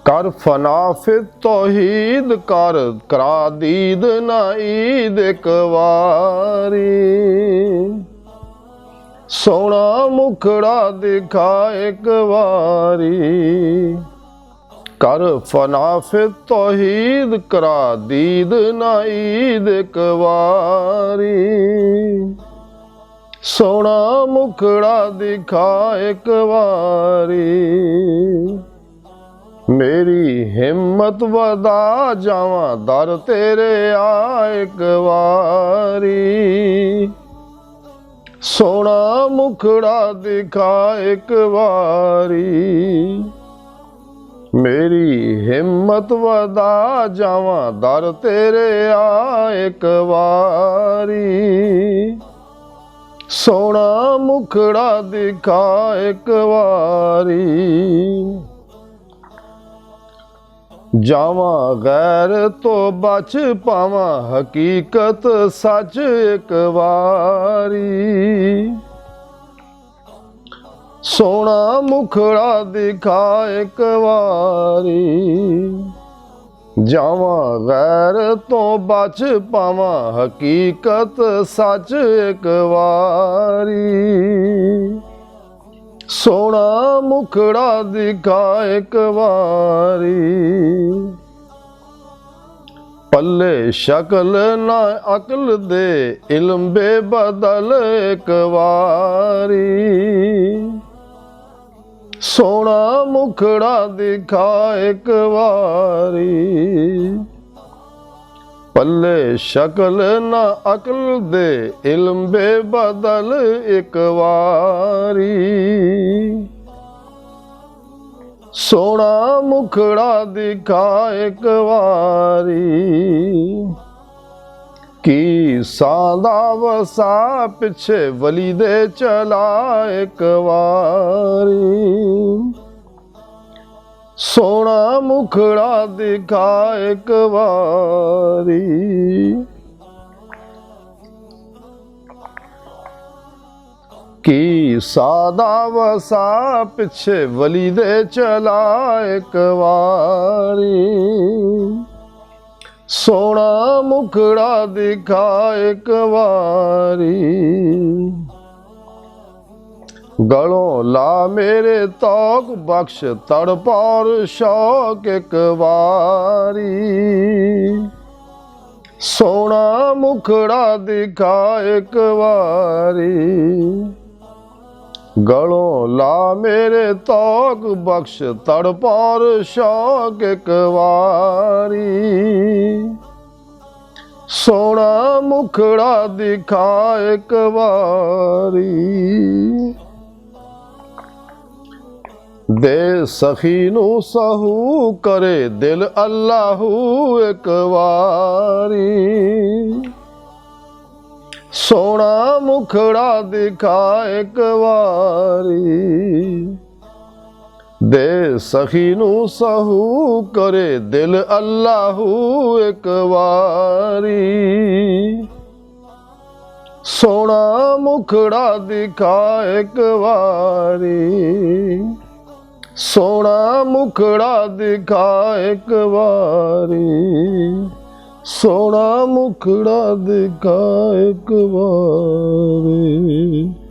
कर फना फिर तौहीद कर करा दीद ना ईद एक वारी। सोना मुखड़ा दिखा एक बारी। कर फना फिर तौहीद करा दीद ना ईद एक बारी। सोना मुखड़ा दिखा एक बारी। मेरी हिम्मत वदा जावा दर तेरे आ एक बारी। सोना मुखड़ा दिखा एक बारी। मेरी हिम्मत वदा जावा दर तेरे आ एक बारी। सोना मुखड़ा दिखा एक बारी। जावा गैर तो बच पावा हकीकत सच एक बारी। सोना मुखड़ा दिखा एक बारी। जावा गैर तो बच पावा हकीकत सच एक बारी। सोना मुखड़ा दिखा एक बारी। पल्ले शक्ल ना अकल दे इल्म बेबदल एक बारी। सोना मुखड़ा दिखा एक बारी। पल्ले शक्ल ना अकल दे इल्म बेबदल एक बारी। सोना मुखड़ा दिखा एक बारी। की सादा वसा पिछे वली दे चला एक बारी। सोना मुखड़ा दिखा एक बारी। की सादा वसा पिछे वली दे चला एक बारी। सोना मुखड़ा दिखा एक बारी। गलों ला मेरे तौक बख्श तड़प और शौक एक बारी। सोना मुखड़ा दिखा एक बारी। गलों ला मेरे तौक बख्श तड़प और शौक एक बारी। सोना मुखड़ा दिखा एक बारी। दे सखी नू सहू करे दिल अल्लाहू एक बारी। सोना मुखड़ा दिखा एक बारी। दे सखी नू सहू करे दिल अल्लाहू एक बारी। सोना मुखड़ा दिखा एक बारी। सोना मुखड़ा दिखा एक बारी। सोना मुखड़ा दिखा एक बारी।